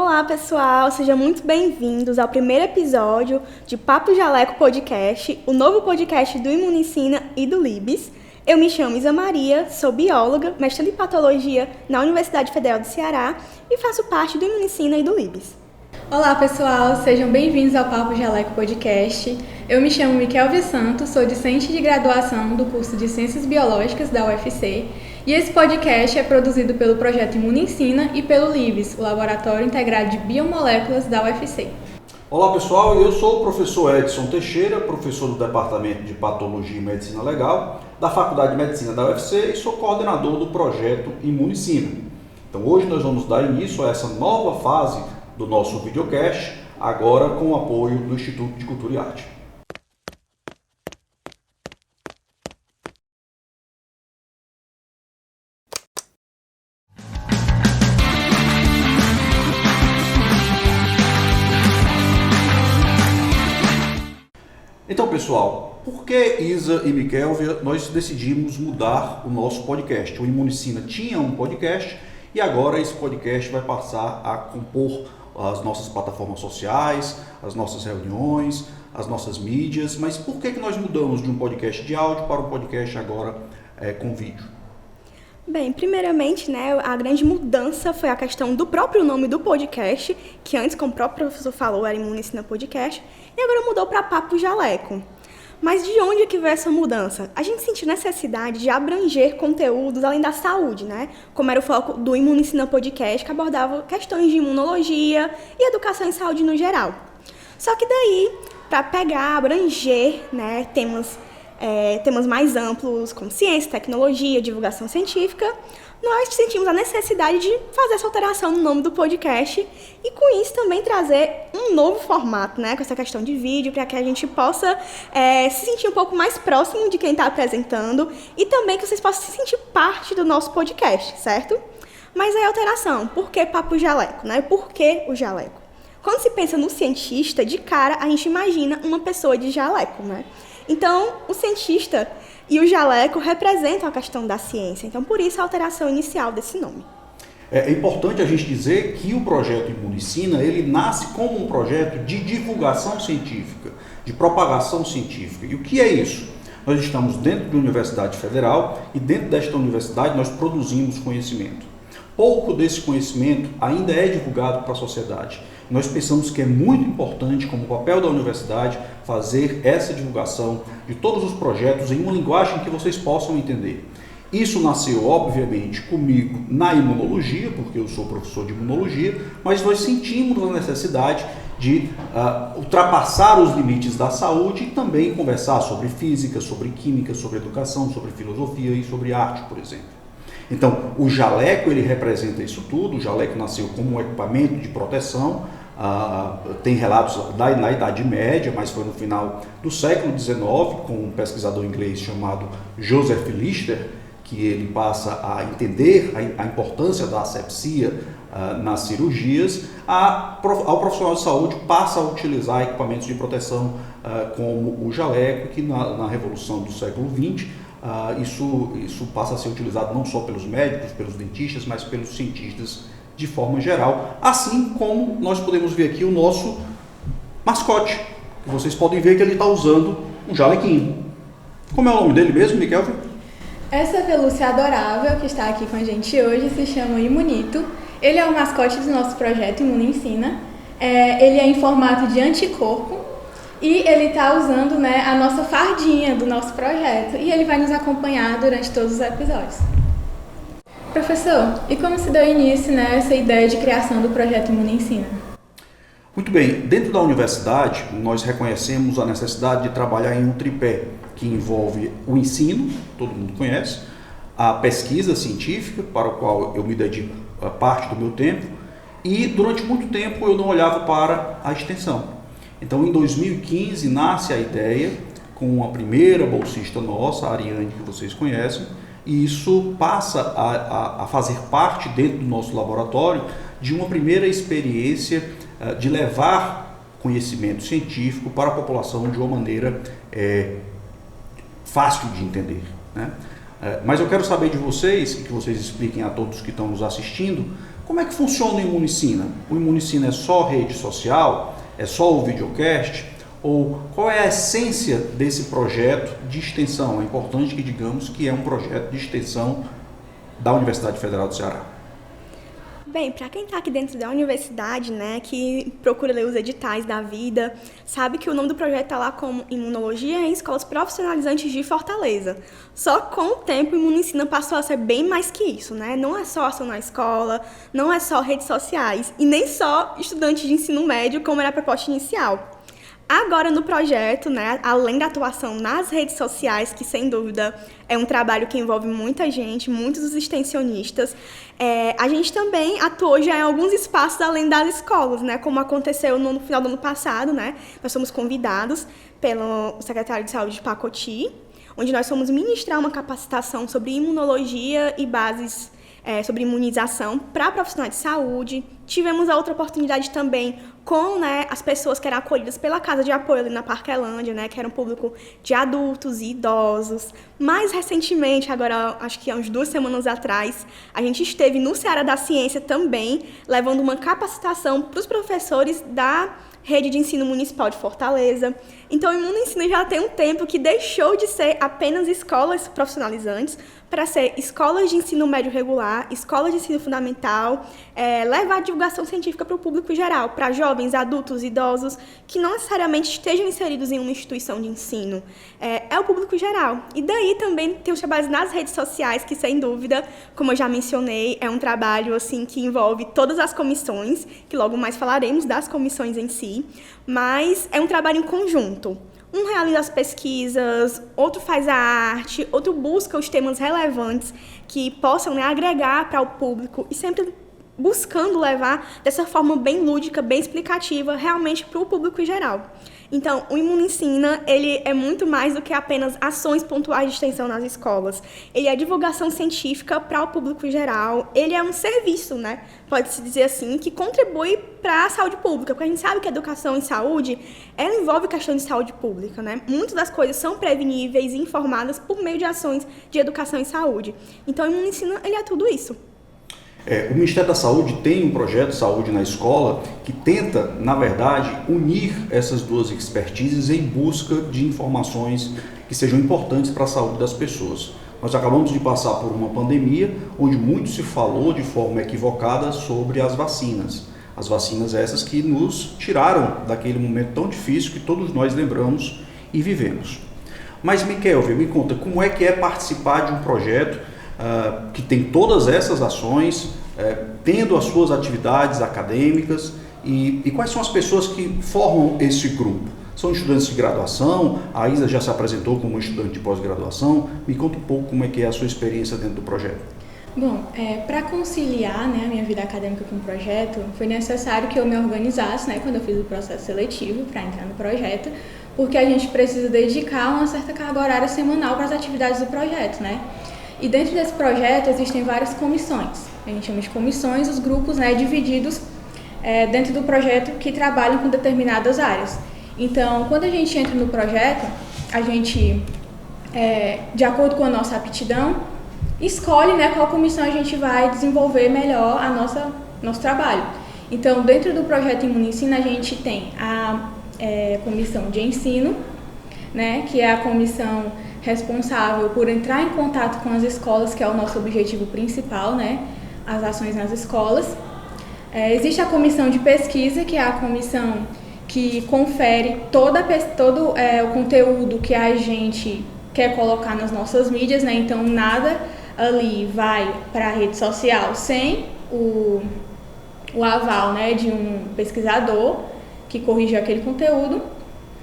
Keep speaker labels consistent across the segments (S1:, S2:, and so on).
S1: Olá, pessoal! Sejam muito bem-vindos ao primeiro episódio de Papo Jaleco Podcast, o novo podcast do Imunicina e do Libes. Eu me chamo Isa Maria, sou bióloga, mestre em patologia na Universidade Federal do Ceará e faço parte do Imunicina e do Libes.
S2: Olá, pessoal! Sejam bem-vindos ao Papo Jaleco Podcast. Eu me chamo Mikelvia Santos, sou discente de graduação do curso de Ciências Biológicas da UFC e esse podcast é produzido pelo projeto Imunicina e pelo LIBES, o Laboratório Integrado de Biomoléculas da UFC.
S3: Olá, pessoal! Eu sou o professor Edson Teixeira, professor do Departamento de Patologia e Medicina Legal da Faculdade de Medicina da UFC e sou coordenador do projeto Imunicina. Então, hoje nós vamos dar início a essa nova fase do nosso videocast, agora com o apoio do Instituto de Cultura e Arte. Então, pessoal, por que Isa e Mikelvia nós decidimos mudar o nosso podcast? O Imunicina tinha um podcast e agora esse podcast vai passar a compor as nossas plataformas sociais, as nossas reuniões, as nossas mídias. Mas por que nós mudamos de um podcast de áudio para um podcast agora com vídeo?
S1: Bem, primeiramente, a grande mudança foi a questão do próprio nome do podcast, que antes, como o próprio professor falou, era Imunicina Podcast, e agora mudou para Papo Jaleco. Mas de onde é que veio essa mudança? A gente sentiu necessidade de abranger conteúdos além da saúde, como era o foco do Imunicina Podcast, que abordava questões de imunologia e educação em saúde no geral. Só que daí, para abranger temas mais amplos, como ciência, tecnologia, divulgação científica, nós sentimos a necessidade de fazer essa alteração no nome do podcast e, com isso, também trazer um novo formato, com essa questão de vídeo, para que a gente possa se sentir um pouco mais próximo de quem está apresentando e também que vocês possam se sentir parte do nosso podcast, certo? Mas aí a alteração, por que Papo Jaleco? Por que o jaleco? Quando se pensa no cientista, de cara a gente imagina uma pessoa de jaleco, Então, o cientista e o jaleco representam a questão da ciência. Então, por isso a alteração inicial desse nome.
S3: É importante a gente dizer que o projeto Imunicina, ele nasce como um projeto de divulgação científica, de propagação científica. E o que é isso? Nós estamos dentro da Universidade Federal e dentro desta universidade nós produzimos conhecimento. Pouco desse conhecimento ainda é divulgado para a sociedade. Nós pensamos que é muito importante, como papel da universidade, fazer essa divulgação de todos os projetos em uma linguagem que vocês possam entender. Isso nasceu, obviamente, comigo na imunologia, porque eu sou professor de imunologia, mas nós sentimos a necessidade de ultrapassar os limites da saúde e também conversar sobre física, sobre química, sobre educação, sobre filosofia e sobre arte, por exemplo. Então, o jaleco, ele representa isso tudo. O jaleco nasceu como um equipamento de proteção, tem relatos na Idade Média, mas foi no final do século XIX, com um pesquisador inglês chamado Joseph Lister, que ele passa a entender a importância da asepsia nas cirurgias, ao profissional de saúde passa a utilizar equipamentos de proteção como o jaleco, que na Revolução do século XX, isso passa a ser utilizado não só pelos médicos, pelos dentistas, mas pelos cientistas de forma geral, assim como nós podemos ver aqui o nosso mascote, que vocês podem ver que ele está usando um jalequinho. Como é o nome dele mesmo, Mikelvia?
S2: Essa pelúcia adorável que está aqui com a gente hoje se chama Imunito. Ele é o mascote do nosso projeto Imunicina. Ele é em formato de anticorpo e ele está usando a nossa fardinha do nosso projeto e ele vai nos acompanhar durante todos os episódios. Professor, e como se deu início essa ideia de criação do projeto Imunicina?
S3: Muito bem, dentro da universidade nós reconhecemos a necessidade de trabalhar em um tripé que envolve o ensino, todo mundo conhece, a pesquisa científica, para o qual eu me dedico a parte do meu tempo, e durante muito tempo eu não olhava para a extensão. Então, em 2015 nasce a ideia, com a primeira bolsista nossa, a Ariane, que vocês conhecem, e isso passa a fazer parte dentro do nosso laboratório de uma primeira experiência de levar conhecimento científico para a população de uma maneira fácil de entender, Mas eu quero saber de vocês, e que vocês expliquem a todos que estão nos assistindo, Como é que funciona o Imunicina? O Imunicina é só rede social? É só o videocast? Ou qual é a essência desse projeto de extensão? É importante que digamos que é um projeto de extensão da Universidade Federal do Ceará.
S1: Bem, para quem está aqui dentro da universidade, né, que procura ler os editais da vida, sabe que o nome do projeto está lá como Imunologia em Escolas Profissionalizantes de Fortaleza. Só com o tempo, o Imunicina passou a ser bem mais que isso, né? Não é só ação na escola, não é só redes sociais e nem só estudantes de ensino médio, como era a proposta inicial. Agora no projeto, né, além da atuação nas redes sociais, que sem dúvida é um trabalho que envolve muita gente, muitos dos extensionistas, a gente também atuou já em alguns espaços além das escolas, né, como aconteceu no final do ano passado, né, nós fomos convidados pelo secretário de Saúde de Pacoti, onde nós fomos ministrar uma capacitação sobre imunologia e bases sobre imunização para profissionais de saúde. Tivemos a outra oportunidade também com, né, as pessoas que eram acolhidas pela Casa de Apoio ali na Parquelândia, né, que era um público de adultos e idosos. Mais recentemente, agora acho que há uns 2 semanas atrás, a gente esteve no Ceará da Ciência também, levando uma capacitação para os professores da Rede de Ensino Municipal de Fortaleza. Então, o Imunicina já tem um tempo que deixou de ser apenas escolas profissionalizantes para ser escolas de ensino médio regular, escolas de ensino fundamental, levar a divulgação científica para o público geral, para jovens, adultos, idosos, que não necessariamente estejam inseridos em uma instituição de ensino. É o público geral. E daí também tem os trabalhos nas redes sociais, que sem dúvida, como eu já mencionei, é um trabalho assim, que envolve todas as comissões, que logo mais falaremos das comissões em si, mas é um trabalho em conjunto. Um realiza as pesquisas, outro faz a arte, outro busca os temas relevantes que possam, né, agregar para o público e sempre buscando levar dessa forma bem lúdica, bem explicativa, realmente para o público em geral. Então, o Imunicina, ele é muito mais do que apenas ações pontuais de extensão nas escolas. Ele é divulgação científica para o público em geral. Ele é um serviço, né? Pode-se dizer assim, que contribui para a saúde pública, porque a gente sabe que a educação em saúde, ela envolve questão de saúde pública, né? Muitas das coisas são preveníveis e informadas por meio de ações de educação em saúde. Então, o Imunicina, ele é tudo isso.
S3: O Ministério da Saúde tem um projeto Saúde na Escola que tenta, na verdade, unir essas duas expertises em busca de informações que sejam importantes para a saúde das pessoas. Nós acabamos de passar por uma pandemia onde muito se falou de forma equivocada sobre as vacinas. As vacinas essas que nos tiraram daquele momento tão difícil que todos nós lembramos e vivemos. Mas, Mikelvia, me conta, como é que é participar de um projeto que tem todas essas ações, tendo as suas atividades acadêmicas e quais são as pessoas que formam esse grupo? São estudantes de graduação? A Isa já se apresentou como estudante de pós-graduação. Me conta um pouco como é que é a sua experiência dentro do projeto.
S2: Bom, para conciliar, né, a minha vida acadêmica com o projeto, foi necessário que eu me organizasse, né, quando eu fiz o processo seletivo para entrar no projeto, porque a gente precisa dedicar uma certa carga horária semanal para as atividades do projeto, né? E dentro desse projeto existem várias comissões. A gente chama de comissões, os grupos, né, divididos dentro do projeto que trabalham com determinadas áreas. Então, quando a gente entra no projeto, a gente, de acordo com a nossa aptidão, escolhe, né, qual comissão a gente vai desenvolver melhor nosso trabalho. Então, dentro do projeto Imunicina, a gente tem a comissão de ensino, né, que é a comissão responsável por entrar em contato com as escolas, que é o nosso objetivo principal, né, as ações nas escolas. Existe a comissão de pesquisa, que é a comissão que confere todo o conteúdo que a gente quer colocar nas nossas mídias, né, então nada ali vai para a rede social sem o aval, né, de um pesquisador que corrigiu aquele conteúdo.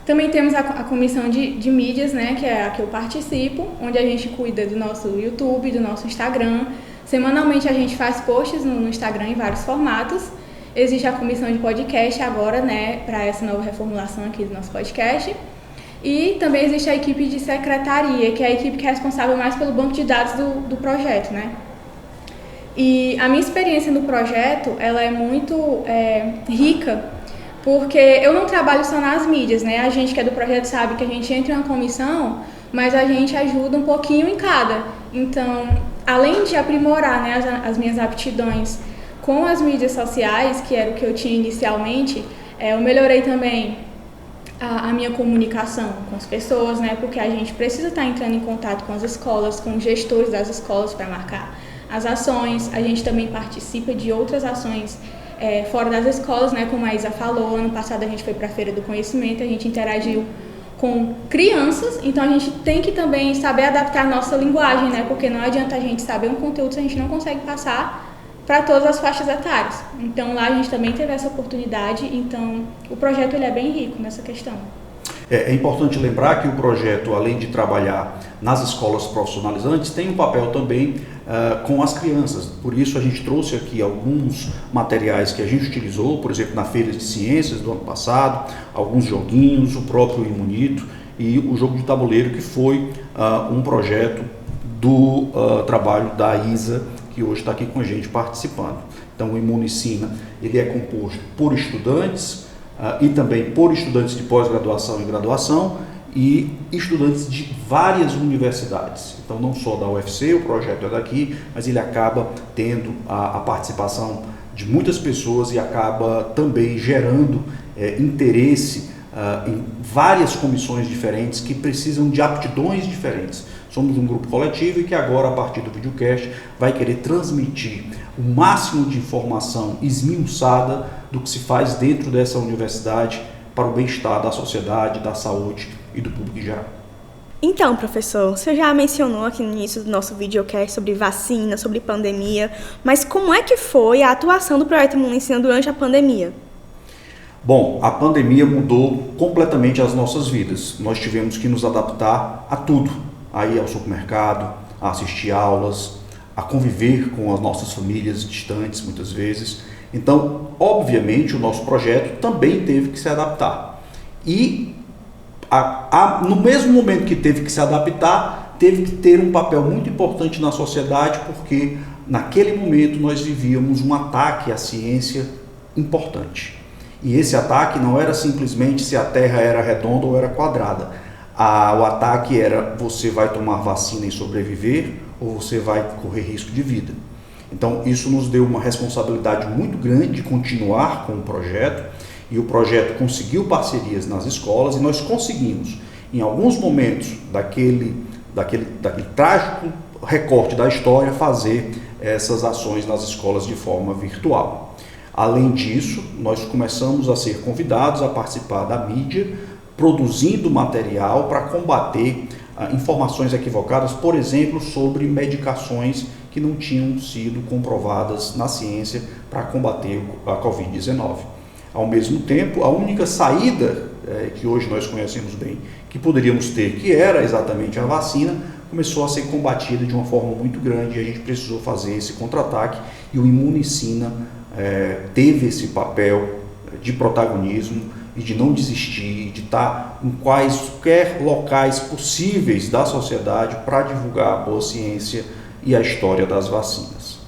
S2: Também temos a comissão de mídias, né, que é a que eu participo, onde a gente cuida do nosso YouTube, do nosso Instagram. Semanalmente a gente faz posts no Instagram em vários formatos. Existe a comissão de podcast agora, né, para essa nova reformulação aqui do nosso podcast. E também existe a equipe de secretaria, que é a equipe que é responsável mais pelo banco de dados do projeto, né. E a minha experiência no projeto, ela é muito rica, porque eu não trabalho só nas mídias, né? A gente que é do projeto sabe que a gente entra em uma comissão, mas a gente ajuda um pouquinho em cada. Então, além de aprimorar, né, as minhas aptidões com as mídias sociais, que era o que eu tinha inicialmente, eu melhorei também a minha comunicação com as pessoas, né? Porque a gente precisa estar entrando em contato com as escolas, com os gestores das escolas para marcar as ações. A gente também participa de outras ações fora das escolas, né? Como a Isa falou, ano passado a gente foi para a Feira do Conhecimento, a gente interagiu com crianças, então a gente tem que também saber adaptar a nossa linguagem, né? Porque não adianta a gente saber um conteúdo se a gente não consegue passar para todas as faixas etárias. Então lá a gente também teve essa oportunidade, então o projeto ele é bem rico nessa questão.
S3: É importante lembrar que o projeto, além de trabalhar nas escolas profissionalizantes, tem um papel também com as crianças. Por isso a gente trouxe aqui alguns materiais que a gente utilizou, por exemplo, na Feira de Ciências do ano passado, alguns joguinhos, o próprio Imunito e o jogo de tabuleiro, que foi um projeto do trabalho da Isa, que hoje está aqui com a gente participando. Então o Imunicina ele é composto por estudantes e também por estudantes de pós-graduação e graduação e estudantes de várias universidades. Então não só da UFC, o projeto é daqui, mas ele acaba tendo a participação de muitas pessoas e acaba também gerando interesse em várias comissões diferentes que precisam de aptidões diferentes. Somos um grupo coletivo e que agora, a partir do videocast, vai querer transmitir o máximo de informação esmiuçada do que se faz dentro dessa universidade para o bem-estar da sociedade, da saúde e do público em geral.
S1: Então, professor, você já mencionou aqui no início do nosso videocast sobre vacina, sobre pandemia, mas como é que foi a atuação do projeto Imunicina durante a pandemia?
S3: Bom, a pandemia mudou completamente as nossas vidas. Nós tivemos que nos adaptar a tudo, a ir ao supermercado, a assistir aulas, a conviver com as nossas famílias distantes muitas vezes. Então, obviamente, o nosso projeto também teve que se adaptar. E no mesmo momento que teve que se adaptar, teve que ter um papel muito importante na sociedade, porque naquele momento nós vivíamos um ataque à ciência importante. E esse ataque não era simplesmente se a Terra era redonda ou era quadrada. O ataque era: você vai tomar vacina e sobreviver ou você vai correr risco de vida. Então isso nos deu uma responsabilidade muito grande de continuar com o projeto, e o projeto conseguiu parcerias nas escolas e nós conseguimos, em alguns momentos daquele trágico recorte da história, fazer essas ações nas escolas de forma virtual. Além disso, nós começamos a ser convidados a participar da mídia, produzindo material para combater informações equivocadas, por exemplo, sobre medicações que não tinham sido comprovadas na ciência para combater a Covid-19. Ao mesmo tempo, a única saída que hoje nós conhecemos bem, que poderíamos ter, que era exatamente a vacina, começou a ser combatida de uma forma muito grande e a gente precisou fazer esse contra-ataque, e o Imunicina teve esse papel de protagonismo e de não desistir, de estar em quaisquer locais possíveis da sociedade para divulgar a boa ciência e a história das vacinas.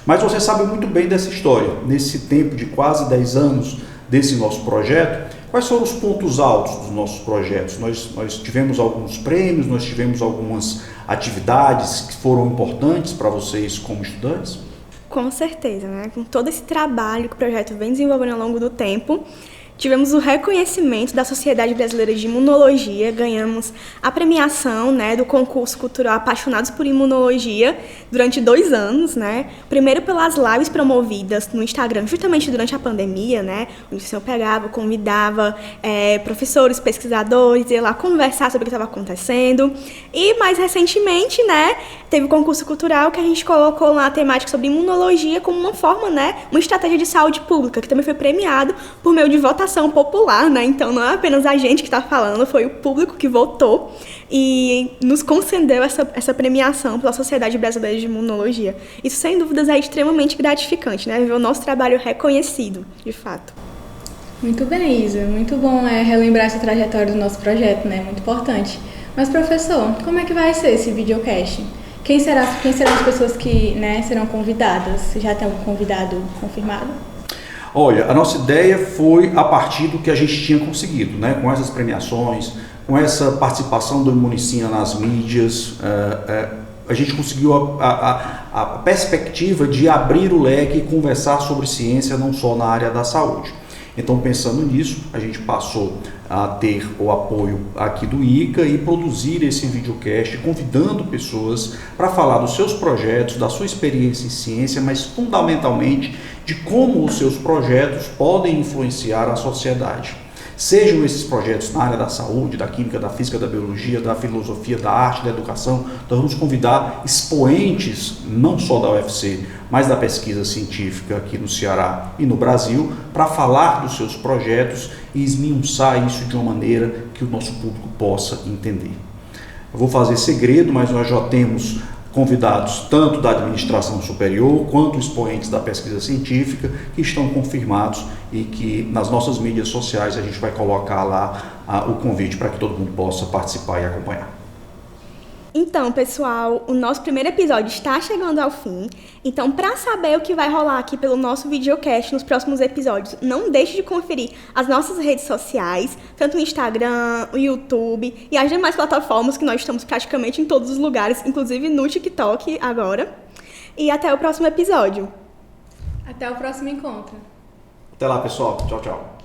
S3: Mas você sabe muito bem dessa história. Nesse tempo de quase 10 anos desse nosso projeto, quais foram os pontos altos dos nossos projetos? Nós tivemos alguns prêmios, nós tivemos algumas atividades que foram importantes para vocês como estudantes?
S1: Com certeza, né? Com todo esse trabalho que o projeto vem desenvolvendo ao longo do tempo, tivemos o reconhecimento da Sociedade Brasileira de Imunologia, ganhamos a premiação, né, do concurso cultural Apaixonados por Imunologia durante 2 anos, né? Primeiro pelas lives promovidas no Instagram, justamente durante a pandemia, né? Onde o senhor pegava, convidava professores, pesquisadores, ia lá conversar sobre o que estava acontecendo. E mais recentemente, né, teve o concurso cultural que a gente colocou lá a temática sobre imunologia como uma forma, né, uma estratégia de saúde pública, que também foi premiado por meio de votação popular, né? Então não é apenas a gente que está falando, foi o público que votou e nos concedeu essa premiação pela Sociedade Brasileira de Imunologia. Isso, sem dúvidas, é extremamente gratificante, né? Ver o nosso trabalho reconhecido, de fato.
S2: Muito bem, Isa. Muito bom relembrar essa trajetória do nosso projeto, né? Muito importante. Mas, professor, como é que vai ser esse videocast? Quem serão as pessoas que, né, serão convidadas? Já tem algum convidado confirmado?
S3: Olha, a nossa ideia foi a partir do que a gente tinha conseguido, né? Com essas premiações, com essa participação do Imunicina nas mídias, a gente conseguiu a perspectiva de abrir o leque e conversar sobre ciência não só na área da saúde. Então, pensando nisso, a gente passou a ter o apoio aqui do ICA e produzir esse videocast, convidando pessoas para falar dos seus projetos, da sua experiência em ciência, mas fundamentalmente de como os seus projetos podem influenciar a sociedade. Sejam esses projetos na área da saúde, da química, da física, da biologia, da filosofia, da arte, da educação. Nós vamos convidar expoentes, não só da UFC, mas da pesquisa científica aqui no Ceará e no Brasil, para falar dos seus projetos e esmiuçar isso de uma maneira que o nosso público possa entender. Eu vou fazer segredo, mas nós já temos convidados tanto da administração superior quanto expoentes da pesquisa científica que estão confirmados e que nas nossas mídias sociais a gente vai colocar lá o convite para que todo mundo possa participar e acompanhar.
S1: Então, pessoal, o nosso primeiro episódio está chegando ao fim. Então, para saber o que vai rolar aqui pelo nosso videocast nos próximos episódios, não deixe de conferir as nossas redes sociais, tanto o Instagram, o YouTube e as demais plataformas que nós estamos praticamente em todos os lugares, inclusive no TikTok agora. E até o próximo episódio.
S2: Até o próximo encontro.
S3: Até lá, pessoal. Tchau, tchau.